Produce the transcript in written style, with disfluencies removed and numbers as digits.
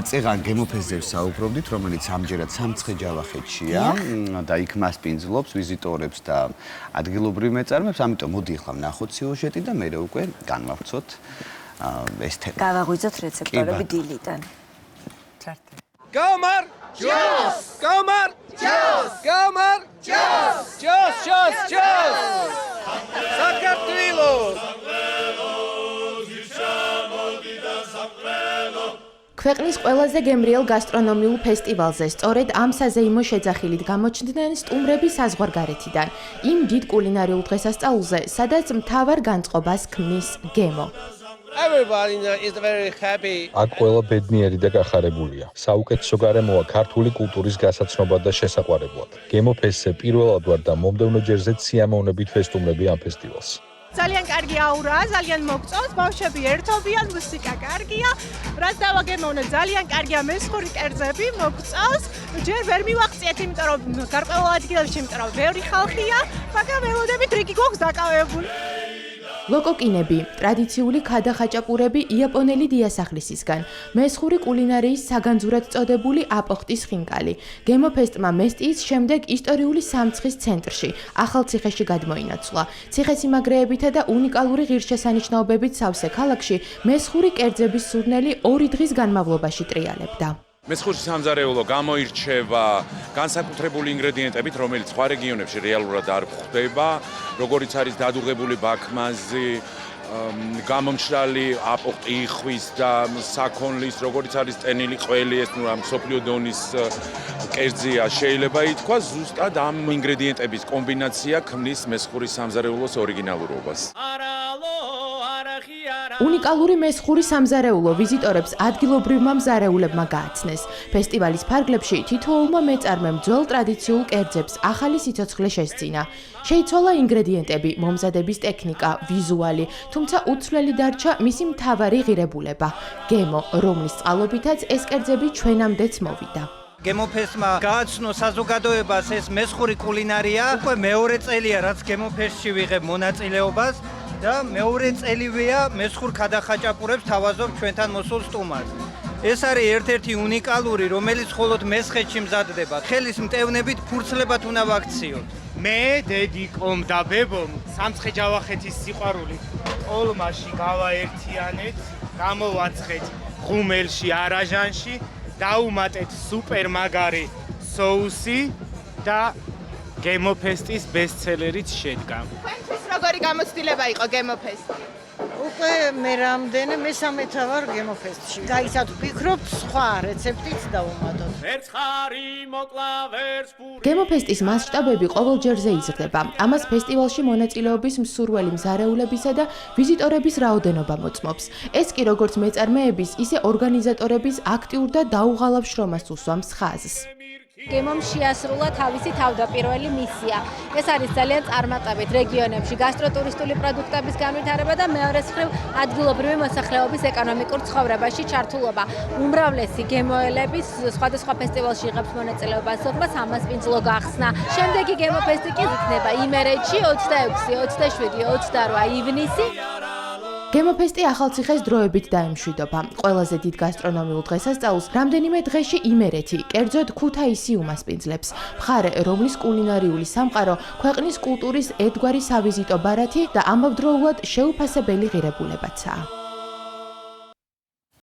წეღან გემოფესტზე საუბრობდით, რომელიც ამჯერად სამცხე-ჯავახეთშია და იქ მასპინძლობს ვიზიტორებს და ადგილობრივ მეწარმეებს, ამიტომ მოდი ახლა ვნახოთ სიუჟეტი და მერე უკვე განვავრცოთ ეს თემა. გავაღვიძოთ რეცეპტორები დილიდან. Gaumar! Jos! Gaumar! Jos! Gaumar! Jos! Jos, Jos, Jos! Საქართველოს! ქვეყნის ყველაზე გემრიელ გასტრონომიულ ფესტივალზე სწორედ ამ საზეიმო შეძახილით გამოჩნდნენ სტუმრები საზღვარგარეთიდან, იმ დიდ კულინარიულ დღესასწაულზე, სადაც მთავარ განწყობას ქმნის გემო. Everybody is very happy. აქ ყველა ბედნიერი და გახარებულია. საუკეთესო გარემოა ქართული კულტურის გასაცნობად და შესაყვარებლად. გემოფესტზე პირველად ვარ და მომდევნო ჯერზეც სიამოვნებით ვესტუმრები ამ ფესტივალს. ძალიან კარგი აურაა, ძალიან მოგწონს, ბავშვები ერთობიან, მუსიკა კარგია, რაც დავაგემოვნე ძალიან კარგია მესხური კერძები, მოგწონს. ჯერ ვერ მივახციეთ, იმიტომ რომ გარკვეულ ადგილებში, იმიტომ რომ ბევრი ხალხია, მაგრამ ველოდებით რიგი გვაქვს დაკავებული. ლოკოკინები, ტრადიციული ქადახაჭაპურები იაპონელი დიასახლისისგან, მესხური კულინარიის საგანძურად წოდებული აპოხტის ხინკალი. გემოფესტმა მესტიის შემდეგ ისტორიული სამცხის ცენტრში, ახალციხეში გადმოინაცვლა. ციხესიმაგრეებითა და უნიკალური ღირსშესანიშნაობებით სავსე ქალაქში მესხური კერძების სურნელი 2 დღის განმავლობაში ტრიალებდა. მესხური სამზარეულო გამოირჩევა განსაკუთრებული ინგრედიენტებით, რომელიც სხვა რეგიონებში რეალურად არ გვხვდება, როგორიც არის დადუღებული ბაქმაზი, გამომშრალი აპოყტი იხვის და საქონლის, როგორიც არის ტენილი ყველი, ეს მსოფლიო დონის კერძია, შეიძლება ითქვას, ზუსტად ამ ინგრედიენტების კომბინაცია ქმნის მესხურის სამზარეულოს ორიგინალურობას. უნიკალური მესხური სამზარეულო ვიზიტორებს ადგილობრივმა მზარეულებმა გააცნეს. ფესტივალის ფარგლებში თითოეულმა მეწარმემ ძველ ტრადიციულ კერძებს ახალი სიცოცხლე შესძინა. შეიცვალა ინგრედიენტები, მომზადების ტექნიკა, ვიზუალი, თუმცა უცვლელი დარჩა მისი მთავარი ღირებულება, გემო, რომლის წყალობითაც ეს კერძები ჩვენამდეც მოვიდა. გემოფესტმა გააცნო საზოგადოებას ეს მესხური კულინარია. უკვე მეორე წელია, რაც გემოფესტში ვიღებ მონაწილეობას. და მეორე წელივეა მესხურ ქადახაჭაპურებს თავაზობ ჩვენთან მოსულ სტუმარს. ეს არის ერთ-ერთი უნიკალური, რომელიც მხოლოდ მესხეთში მზადდება. ხელის მტევნებით ფურცლებად უნდა ვაქციოთ. მე დედიკომ და ბებომ სამცხე-ჯავახეთის სიყვარული ტოლმაში გავაერთიანეთ, გამოვაცხეთ ღუმელში, არაჟანში, დაუმატეთ სუპერ მაგარი соуსი და გემოფესტის ბესტსელერიც შედგა. როგორი გამოცდილება იყო გემოფესტი? უკვე მე რამდენი მესამეთა ვარ გემოფესტში. გაიცად ვფიქრობ სხვა რეცეპტიც დავუმატოთ. გემოფესტის მასშტაბები ყოველ ჯერზე იზრდება. ამას ფესტივალში მონაწილეობის მსურველი მზარეულებისა და ვიზიტორების რაოდენობა მოწმობს. ეს კი როგორც მეწარმეების, ისე ორგანიზატორების აქტიურ და დაუღალავ შრომას უსვამს ხაზს. გემომ შეასრულა თავისი თავდაპირველი მისია. ეს არის ძალიან წარმატებით რეგიონებში გასტროტურისტული პროდუქტების განვითარება და მეორეს მხრივ ადგილობრივი მოსახლეობის ეკონომიკურ ცხოვრებაში ჩართულობა. უმრავლესი გემოელების სხვადასხვა ფესტივალში იღებს მონაწილეობას, სოფლას ამასპინძლო გახსნა. შემდეგი გემოფესტი კი იქნება იმერეთში 26, 27, 28 ივნისი. გემოფესტი ახალციხეს დროებით დაემშვიდობა. ყველაზე დიდ გასტრონომიულ დღესასწაულს რამდენიმე დღეში იმერეთი, კერძოდ ქუთაისი უმასპინძლებს. მხარე, რომლის კულინარიული სამყარო ქვეყნის კულტურის ერთგვარი სავიზიტო ბარათი და ამავდროულად შეუფასებელი ღირებულებაცაა.